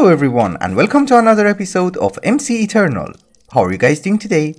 Hello everyone and welcome to another episode of MC Eternal. How are you guys doing today?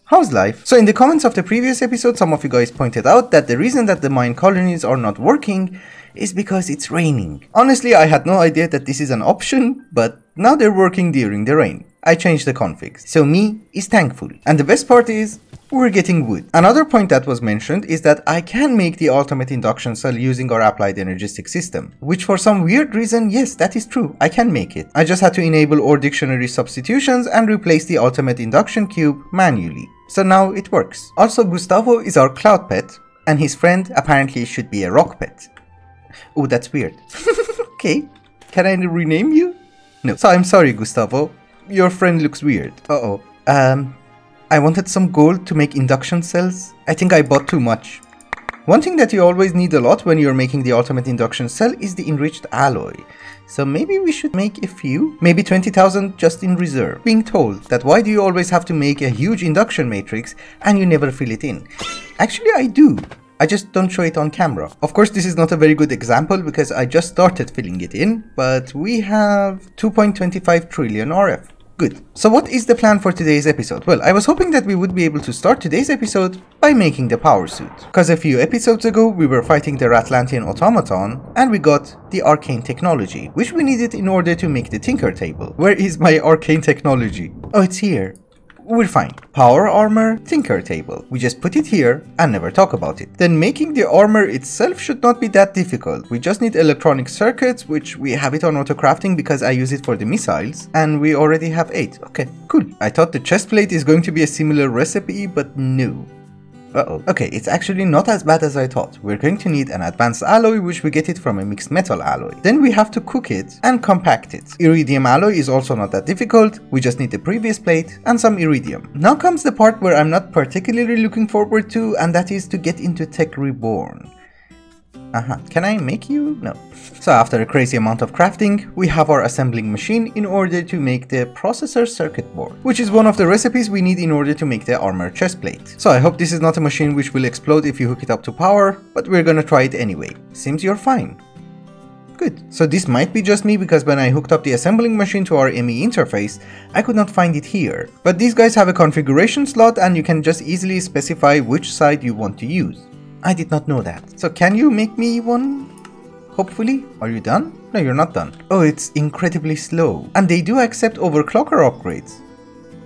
How's life? So in the comments of the previous episode, some of you guys pointed out that the reason that the mine colonies are not working is because it's raining. Honestly, I had no idea that this is an option, but now they're working during the rain. I changed the configs. So me is thankful. And the best part is, we're getting wood. Another point that was mentioned is that I can make the ultimate induction cell using our applied energistic system. Which for some weird reason, yes, that is true, I can make it. I just had to enable OR dictionary substitutions and replace the ultimate induction cube manually. So now it works. Also, Gustavo is our cloud pet, and his friend apparently should be a rock pet. Oh, that's weird. Okay, can I rename you? No. So I'm sorry, Gustavo. Your friend looks weird. Uh-oh. I wanted some gold to make induction cells. I think I bought too much. One thing that you always need a lot when you're making the ultimate induction cell is the enriched alloy. So maybe we should make a few, maybe 20,000 just in reserve. Being told that why do you always have to make a huge induction matrix and you never fill it in? Actually I do. I just don't show it on camera. Of course this is not a very good example because I just started filling it in, but we have 2.25 trillion RF. Good. So what is the plan for today's episode? Well, I was hoping that we would be able to start today's episode by making the power suit. Because a few episodes ago we were fighting the Ratlantian automaton and we got the arcane technology, which we needed in order to make the tinker table. Where is my arcane technology? Oh, it's here. We're fine. Power armor, tinker table. We just put it here and never talk about it. Then making the armor itself should not be that difficult. We just need electronic circuits, which we have it on auto crafting because I use it for the missiles. And we already have 8. Okay, cool. I thought the chest plate is going to be a similar recipe, but no. Uh-oh. Okay, it's actually not as bad as I thought. We're going to need an advanced alloy, which we get it from a mixed metal alloy. Then we have to cook it and compact it. Iridium alloy is also not that difficult. We just need the previous plate and some iridium. Now comes the part where I'm not particularly looking forward to, and that is to get into Tech Reborn. Can I make you? No. So after a crazy amount of crafting, we have our assembling machine in order to make the processor circuit board, which is one of the recipes we need in order to make the armor chest plate. So I hope this is not a machine which will explode if you hook it up to power, but we're gonna try it anyway. Seems you're fine. Good. So this might be just me because when I hooked up the assembling machine to our ME interface, I could not find it here. But these guys have a configuration slot and you can just easily specify which side you want to use. I did not know that. So can you make me one? Hopefully. Are you done? No, you're not done. Oh, it's incredibly slow. And they do accept overclocker upgrades.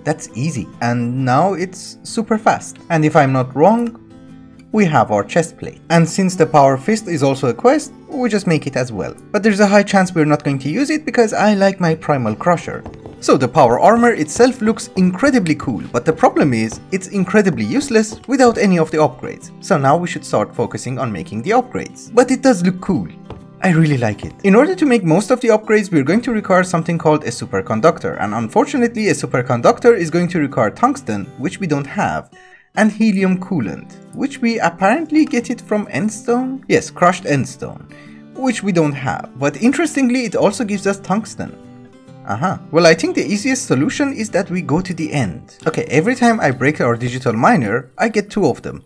That's easy. And now it's super fast. And if I'm not wrong, we have our chest plate. And since the power fist is also a quest, we just make it as well. But there's a high chance we're not going to use it because I like my primal crusher. So the power armor itself looks incredibly cool, but the problem is it's incredibly useless without any of the upgrades. So now we should start focusing on making the upgrades. But it does look cool. I really like it. In order to make most of the upgrades, we're going to require something called a superconductor, and unfortunately a superconductor is going to require tungsten, which we don't have, and helium coolant, which we apparently get it from endstone? Yes, crushed endstone, which we don't have, but interestingly it also gives us tungsten. Well, I think the easiest solution is that we go to the end. Okay, every time I break our digital miner, I get 2 of them.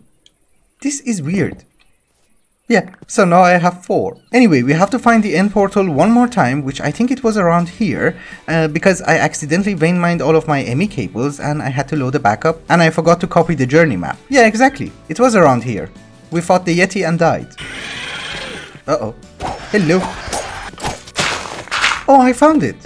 This is weird. Yeah, so now I have 4. Anyway, we have to find the end portal one more time, which I think it was around here, because I accidentally vein mined all of my ME cables and I had to load a backup and I forgot to copy the journey map. Yeah, exactly. It was around here. We fought the Yeti and died. Uh-oh. Hello. Oh, I found it.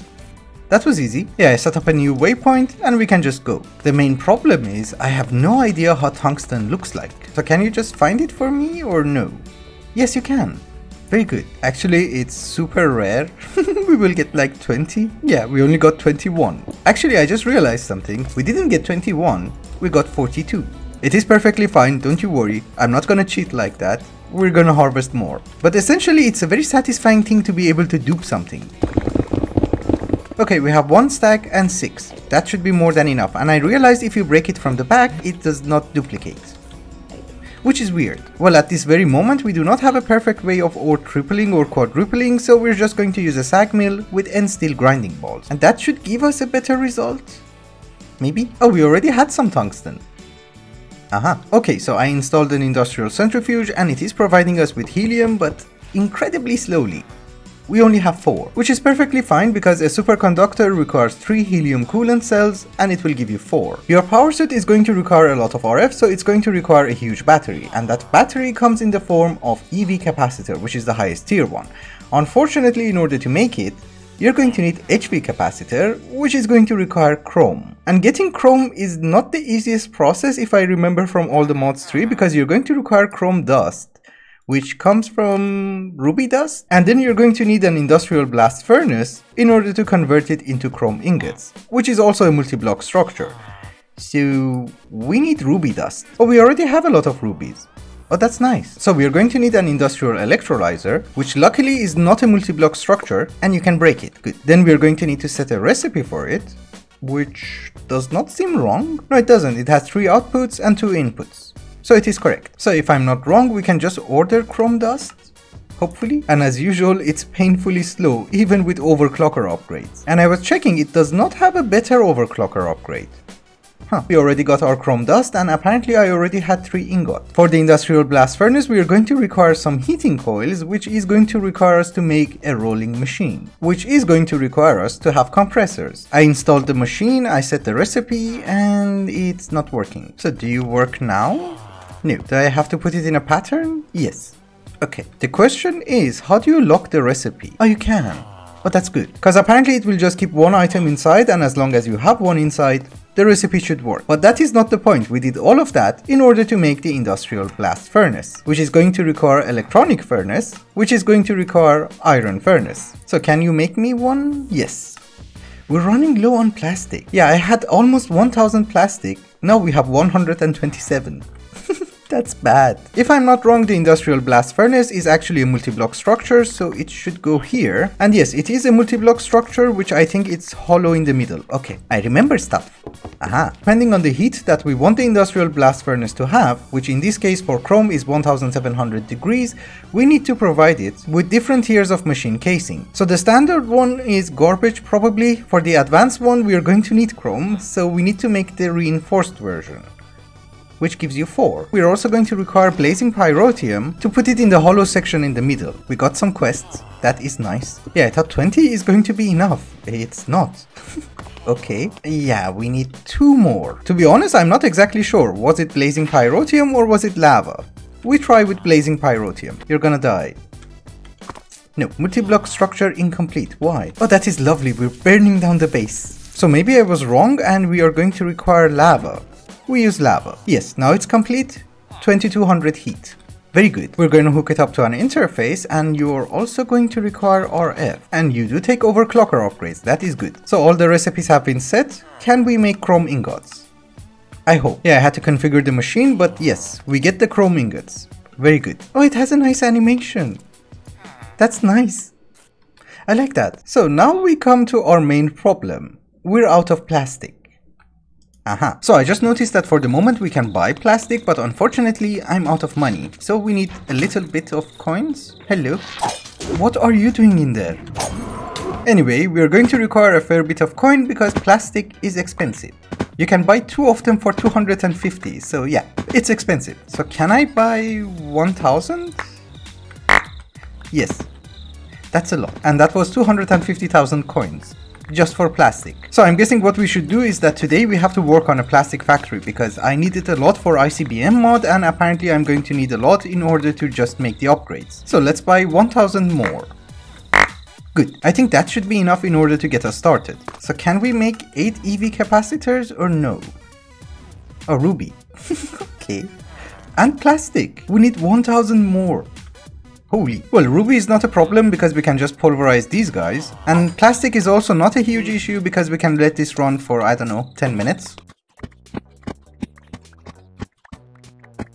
That was easy. Yeah, I set up a new waypoint and we can just go. The main problem is I have no idea how tungsten looks like. So can you just find it for me or no? Yes, you can. Very good. Actually, it's super rare. We will get like 20. Yeah, we only got 21. Actually, I just realized something. We didn't get 21. We got 42. It is perfectly fine. Don't you worry. I'm not gonna cheat like that. We're gonna harvest more. But essentially, it's a very satisfying thing to be able to dupe something. Okay, we have 1 stack and 6. That should be more than enough. And I realized if you break it from the back, it does not duplicate. Which is weird. Well, at this very moment, we do not have a perfect way of ore tripling or quadrupling, so we're just going to use a sag mill with end steel grinding balls. And that should give us a better result. Maybe? Oh, we already had some tungsten. Okay, so I installed an industrial centrifuge and it is providing us with helium, but incredibly slowly. we only have 4, which is perfectly fine because a superconductor requires 3 helium coolant cells and it will give you 4. Your power suit is going to require a lot of RF, so it's going to require a huge battery, and that battery comes in the form of EV capacitor, which is the highest tier one. Unfortunately, in order to make it, you're going to need HV capacitor, which is going to require chrome. And getting chrome is not the easiest process if I remember from all the mods 3, because you're going to require chrome dust, which comes from ruby dust, and then you're going to need an industrial blast furnace in order to convert it into chrome ingots, which is also a multi-block structure. So we need ruby dust. Oh, we already have a lot of rubies. Oh, that's nice. So we are going to need an industrial electrolyzer, which luckily is not a multi-block structure and you can break it. Good. Then we are going to need to set a recipe for it, which does not seem wrong. No, it doesn't. It has 3 outputs and 2 inputs. So it is correct. So if I'm not wrong, we can just order chrome dust, hopefully. And as usual, it's painfully slow, even with overclocker upgrades. And I was checking, it does not have a better overclocker upgrade. We already got our chrome dust, and apparently I already had 3 ingots. For the industrial blast furnace, we are going to require some heating coils, which is going to require us to make a rolling machine, which is going to require us to have compressors. I installed the machine, I set the recipe, and it's not working. So do you work now? No. Do I have to put it in a pattern? Yes. Okay. The question is, how do you lock the recipe? Oh, you can. But that's good, because apparently it will just keep 1 item inside, and as long as you have 1 inside, the recipe should work. But that is not the point. We did all of that in order to make the industrial blast furnace, which is going to require electronic furnace, which is going to require iron furnace. So can you make me one? Yes. We're running low on plastic. Yeah, I had almost 1000 plastic. Now we have 127. That's bad. If I'm not wrong, the industrial blast furnace is actually a multi-block structure, so it should go here. And yes, it is a multi-block structure, which I think it's hollow in the middle. Okay, I remember stuff. Aha. Depending on the heat that we want the industrial blast furnace to have, which in this case for chrome is 1700 degrees, we need to provide it with different tiers of machine casing. So the standard one is garbage probably. For the advanced one, we are going to need chrome, so we need to make the reinforced version, which gives you 4. We're also going to require blazing pyrotium to put it in the hollow section in the middle. We got some quests. That is nice. Yeah, I thought 20 is going to be enough. It's not. Okay. Yeah, we need 2 more. To be honest, I'm not exactly sure. Was it blazing pyrotium or was it lava? We try with blazing pyrotium. You're gonna die. No, multi-block structure incomplete. Why? Oh, that is lovely. We're burning down the base. So maybe I was wrong and we are going to require lava. We use lava. Yes, now it's complete. 2200 heat. Very good. We're going to hook it up to an interface, and you're also going to require RF. And you do take overclocker upgrades. That is good. So all the recipes have been set. Can we make chrome ingots? I hope. Yeah, I had to configure the machine, but yes, we get the chrome ingots. Very good. Oh, it has a nice animation. That's nice. I like that. So now we come to our main problem. We're out of plastic. Aha. So I just noticed that for the moment we can buy plastic, but unfortunately I'm out of money. So we need a little bit of coins. Hello. What are you doing in there? Anyway, we are going to require a fair bit of coin because plastic is expensive. You can buy 2 of them for 250, so yeah, it's expensive. So can I buy 1000? Yes, that's a lot. And that was 250,000 coins. Just for plastic. So I'm guessing what we should do is that today we have to work on a plastic factory because I need it a lot for ICBM mod, and apparently I'm going to need a lot in order to just make the upgrades. So let's buy 1000 more. Good. I think that should be enough in order to get us started. So can we make 8 EV capacitors or no? Oh, ruby. Okay. And plastic. We need 1000 more. Holy. Well, ruby is not a problem because we can just pulverize these guys. And plastic is also not a huge issue because we can let this run for, I don't know, 10 minutes.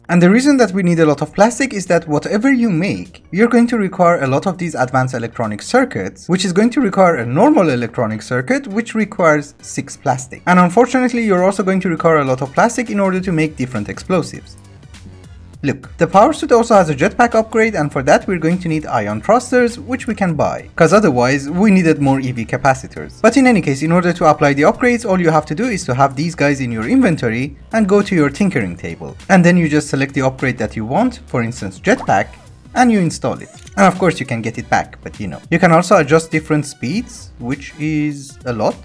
And the reason that we need a lot of plastic is that whatever you make, you're going to require a lot of these advanced electronic circuits, which is going to require a normal electronic circuit, which requires 6 plastic. And unfortunately, you're also going to require a lot of plastic in order to make different explosives. Look, the power suit also has a jetpack upgrade, and for that we're going to need ion thrusters, which we can buy, cause otherwise we needed more EV capacitors. But in any case, in order to apply the upgrades, all you have to do is to have these guys in your inventory and go to your tinkering table. And then you just select the upgrade that you want, for instance jetpack, and you install it. And of course you can get it back, but you know. You can also adjust different speeds, which is a lot.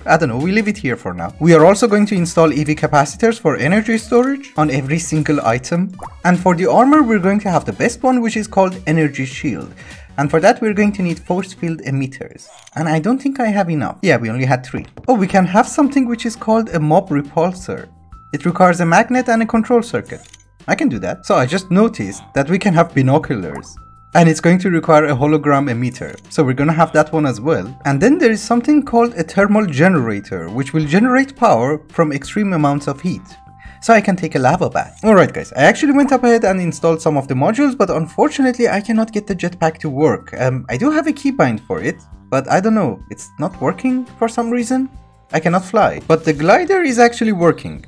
I don't know, we leave it here for now. We are also going to install EV capacitors for energy storage on every single item. And for the armor, we're going to have the best one, which is called Energy Shield. And for that, we're going to need force field emitters. And I don't think I have enough. Yeah, we only had 3. Oh, we can have something which is called a mob repulsor. It requires a magnet and a control circuit. I can do that. So I just noticed that we can have binoculars. And it's going to require a hologram emitter. So we're going to have that one as well. And then there is something called a thermal generator, which will generate power from extreme amounts of heat. So I can take a lava bath. Alright guys, I actually went up ahead and installed some of the modules, but unfortunately I cannot get the jetpack to work. I do have a keybind for it, but I don't know, it's not working for some reason. I cannot fly, but the glider is actually working,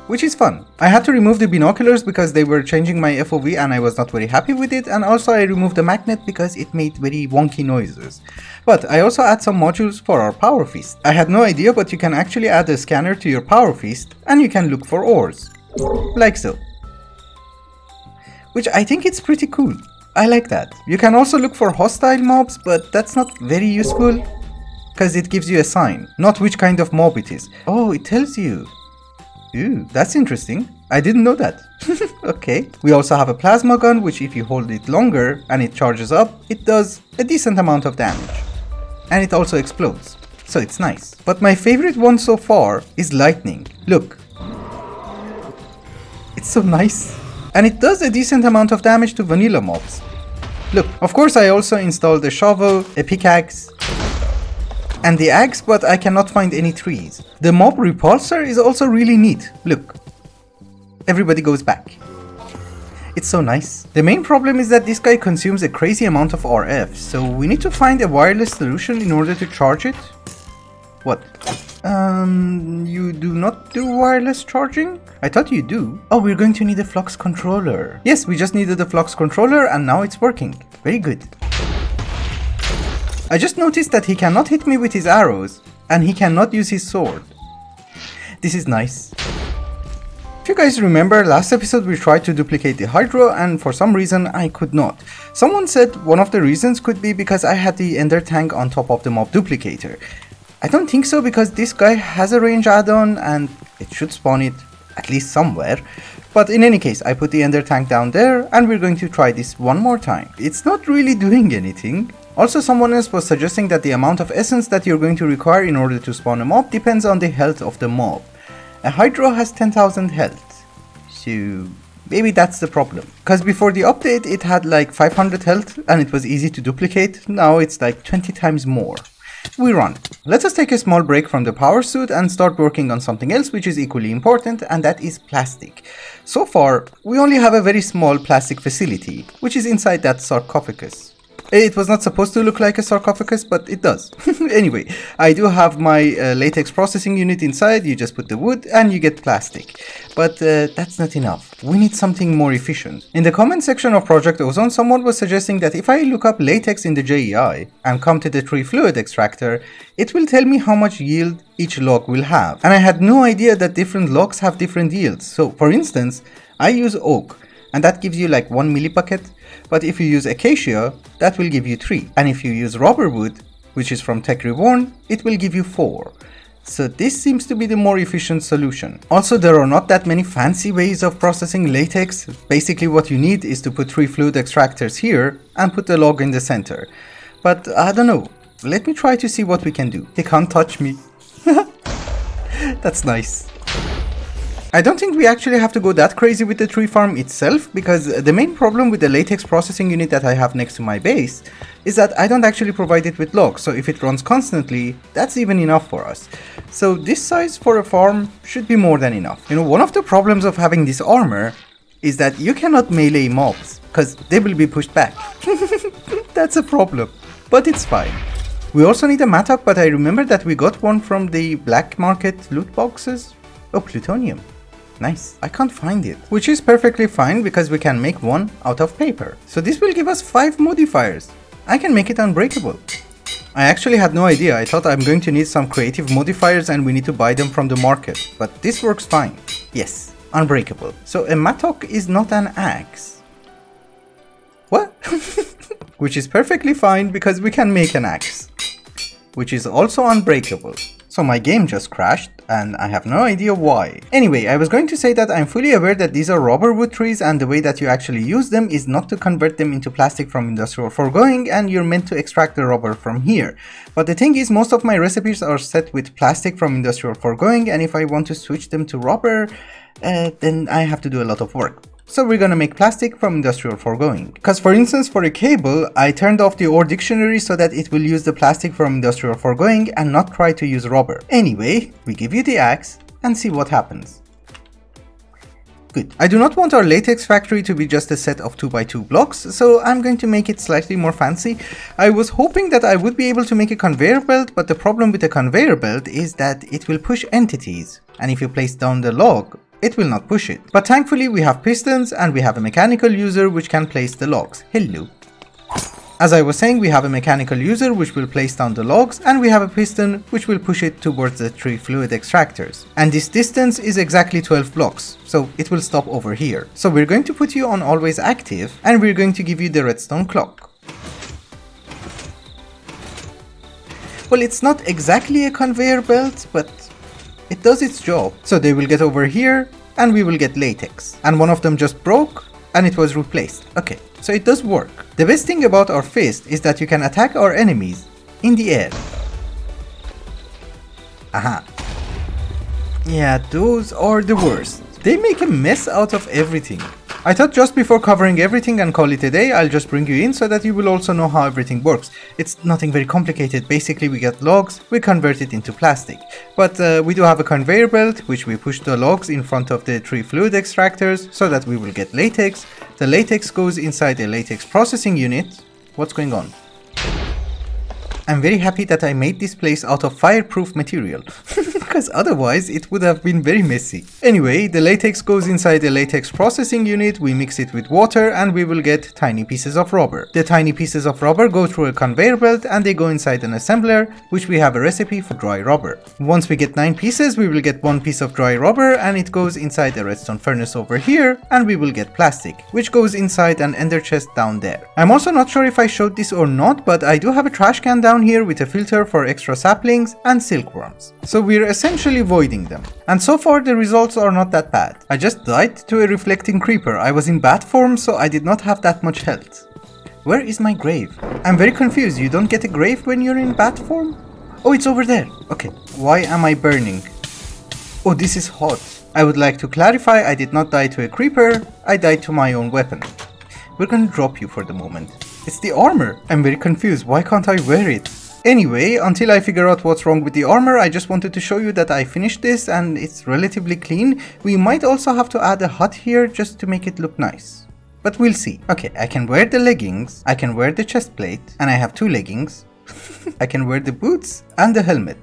which is fun. I had to remove the binoculars because they were changing my FOV and I was not very happy with it, and also I removed the magnet because it made very wonky noises. But I also add some modules for our power fist. I had no idea, but you can actually add a scanner to your power fist and you can look for ores. Like so. Which I think it's pretty cool. I like that. You can also look for hostile mobs, but that's not very useful because it gives you a sign, not which kind of mob it is. Oh, it tells you. Ooh, that's interesting. I didn't know that. Okay. We also have a plasma gun, which if you hold it longer and it charges up, it does a decent amount of damage. And it also explodes. So it's nice. But my favorite one so far is lightning. Look. It's so nice. And it does a decent amount of damage to vanilla mobs. Look, of course I also installed a shovel, a pickaxe, and the axe, but I cannot find any trees. The mob repulsor is also really neat. Look. Everybody goes back. It's so nice. The main problem is that this guy consumes a crazy amount of RF, so we need to find a wireless solution in order to charge it. What? You do not do wireless charging? I thought you do. Oh, we're going to need a flux controller. Yes, we just needed a flux controller and now it's working. Very good. I just noticed that he cannot hit me with his arrows and he cannot use his sword. This is nice. If you guys remember, last episode we tried to duplicate the Hydra and for some reason I could not. Someone said one of the reasons could be because I had the Ender tank on top of the mob duplicator. I don't think so, because this guy has a range add-on and it should spawn it at least somewhere. But in any case, I put the Ender tank down there and we're going to try this one more time. It's not really doing anything. Also, someone else was suggesting that the amount of essence that you're going to require in order to spawn a mob depends on the health of the mob. A Hydra has 10,000 health, so maybe that's the problem. Because before the update it had like 500 health and it was easy to duplicate. Now it's like 20 times more. We run. Let us take a small break from the power suit and start working on something else which is equally important, and that is plastic. So far, we only have a very small plastic facility, which is inside that sarcophagus. It was not supposed to look like a sarcophagus, but it does. Anyway, I do have my latex processing unit inside. You just put the wood and you get plastic. But that's not enough. We need something more efficient. In the comment section of Project Ozone, someone was suggesting that if I look up latex in the JEI and come to the tree fluid extractor, it will tell me how much yield each log will have. And I had no idea that different logs have different yields. So for instance, I use oak, and that gives you like 1 millibucket. But if you use acacia, that will give you 3. And if you use rubber wood, which is from Tech Reborn, it will give you 4. So this seems to be the more efficient solution. Also, there are not that many fancy ways of processing latex. Basically what you need is to put 3 fluid extractors here and put the log in the center. But I don't know. Let me try to see what we can do. They can't touch me. That's nice. I don't think we actually have to go that crazy with the tree farm itself, because the main problem with the latex processing unit that I have next to my base is that I don't actually provide it with logs, so if it runs constantly, that's even enough for us. So this size for a farm should be more than enough. You know, one of the problems of having this armor is that you cannot melee mobs, because they will be pushed back. That's a problem, but it's fine. We also need a mattock, but I remember that we got one from the black market loot boxes. Oh, plutonium. Nice. I can't find it, which is perfectly fine because we can make one out of paper. So this will give us 5 modifiers. I can make it unbreakable. I actually had no idea. I thought I'm going to need some creative modifiers and we need to buy them from the market, but this works fine. Yes, unbreakable. So a mattock is not an axe. What? Which is perfectly fine because we can make an axe, which is also unbreakable. So my game just crashed and I have no idea why. Anyway, I was going to say that I'm fully aware that these are rubber wood trees and the way that you actually use them is not to convert them into plastic from industrial foregoing, and you're meant to extract the rubber from here. But the thing is, most of my recipes are set with plastic from industrial foregoing, and if I want to switch them to rubber, then I have to do a lot of work. So we're gonna make plastic from industrial foregoing. Because for instance, for a cable, I turned off the OR dictionary so that it will use the plastic from industrial foregoing and not try to use rubber. Anyway, we give you the axe and see what happens. Good. I do not want our latex factory to be just a set of 2x2 blocks, so I'm going to make it slightly more fancy. I was hoping that I would be able to make a conveyor belt, but the problem with a conveyor belt is that it will push entities, and if you place down the log, it will not push it. But thankfully we have pistons and we have a mechanical user which can place the logs. Hello. As I was saying, we have a mechanical user which will place down the logs, and we have a piston which will push it towards the 3 fluid extractors. And this distance is exactly 12 blocks, so it will stop over here. So we're going to put you on always active, and we're going to give you the redstone clock. Well, it's not exactly a conveyor belt, but it does its job. So they will get over here and we will get latex. And one of them just broke and it was replaced. Okay, so it does work. The best thing about our fist is that you can attack our enemies in the air. Aha. Yeah, those are the worst. They make a mess out of everything. I thought just before covering everything and call it a day, I'll just bring you in so that you will also know how everything works. It's nothing very complicated. Basically, we get logs, we convert it into plastic. But we do have a conveyor belt, which we push the logs in front of the 3 fluid extractors so that we will get latex. The latex goes inside a latex processing unit. What's going on? I'm very happy that I made this place out of fireproof material, because otherwise it would have been very messy. Anyway, the latex goes inside the latex processing unit, we mix it with water and we will get tiny pieces of rubber. The tiny pieces of rubber go through a conveyor belt and they go inside an assembler, which we have a recipe for dry rubber. Once we get 9 pieces, we will get 1 piece of dry rubber and it goes inside a redstone furnace over here, and we will get plastic, which goes inside an ender chest down there. I'm also not sure if I showed this or not, but I do have a trash can down here with a filter for extra saplings and silkworms. So we're essentially voiding them. And so far the results are not that bad. I just died to a reflecting creeper. I was in bat form, so I did not have that much health. Where is my grave? I'm very confused. You don't get a grave when you're in bat form? Oh, it's over there. Okay. Why am I burning? Oh, this is hot. I would like to clarify, I did not die to a creeper. I died to my own weapon. We're gonna drop you for the moment. It's the armor. I'm very confused. Why can't I wear it? Anyway, until I figure out what's wrong with the armor, I just wanted to show you that I finished this and it's relatively clean. We might also have to add a hut here just to make it look nice. But we'll see. Okay, I can wear the leggings, I can wear the chest plate, and I have 2 leggings. I can wear the boots and the helmet.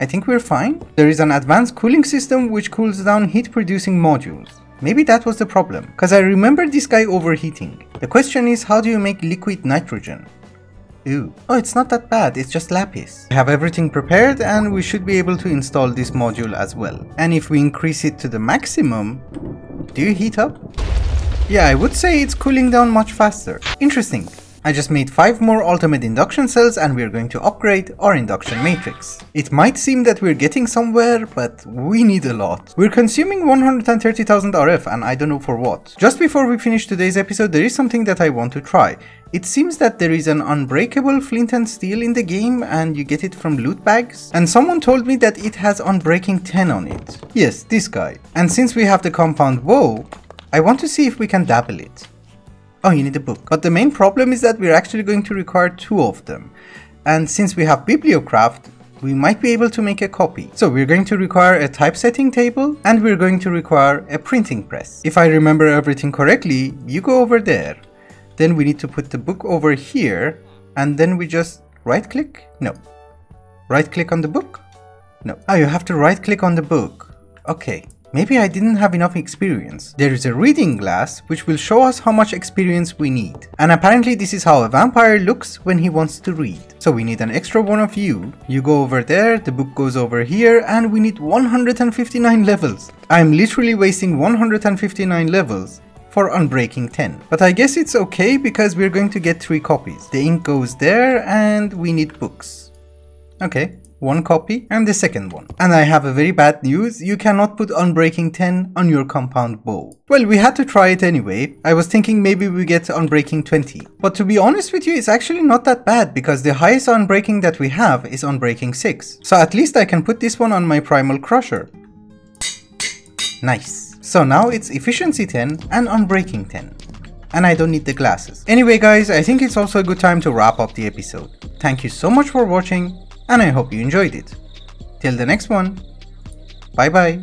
I think we're fine. There is an advanced cooling system which cools down heat producing modules. Maybe that was the problem, because I remember this guy overheating. The question is, how do you make liquid nitrogen? Ooh. Oh, it's not that bad, it's just lapis. We have everything prepared and we should be able to install this module as well. And if we increase it to the maximum, do you heat up? Yeah, I would say it's cooling down much faster. Interesting. I just made 5 more ultimate induction cells and we're going to upgrade our induction matrix. It might seem that we're getting somewhere, but we need a lot. We're consuming 130,000 RF and I don't know for what. Just before we finish today's episode, there is something that I want to try. It seems that there is an unbreakable flint and steel in the game and you get it from loot bags. And someone told me that it has unbreaking 10 on it. Yes, this guy. And since we have the compound bow, I want to see if we can dabble it. Oh, you need a book. But the main problem is that we're actually going to require 2 of them. And since we have Bibliocraft, we might be able to make a copy. So we're going to require a typesetting table and we're going to require a printing press. If I remember everything correctly, you go over there. Then we need to put the book over here and then we just right click? No. Right click on the book? No. Oh, you have to right click on the book. Okay. Maybe I didn't have enough experience. There is a reading glass which will show us how much experience we need. And apparently this is how a vampire looks when he wants to read. So we need an extra one of you. You go over there, the book goes over here, and we need 159 levels. I'm literally wasting 159 levels for Unbreaking 10. But I guess it's okay because we're going to get 3 copies. The ink goes there and we need books. Okay. 1 copy and the second one. And I have a very bad news, you cannot put Unbreaking 10 on your compound bow. Well, we had to try it anyway. I was thinking maybe we get Unbreaking 20. But to be honest with you, it's actually not that bad because the highest Unbreaking that we have is Unbreaking 6. So at least I can put this one on my Primal Crusher. Nice. So now it's Efficiency 10 and Unbreaking 10. And I don't need the glasses. Anyway guys, I think it's also a good time to wrap up the episode. Thank you so much for watching. And I hope you enjoyed it. Till the next one. Bye bye.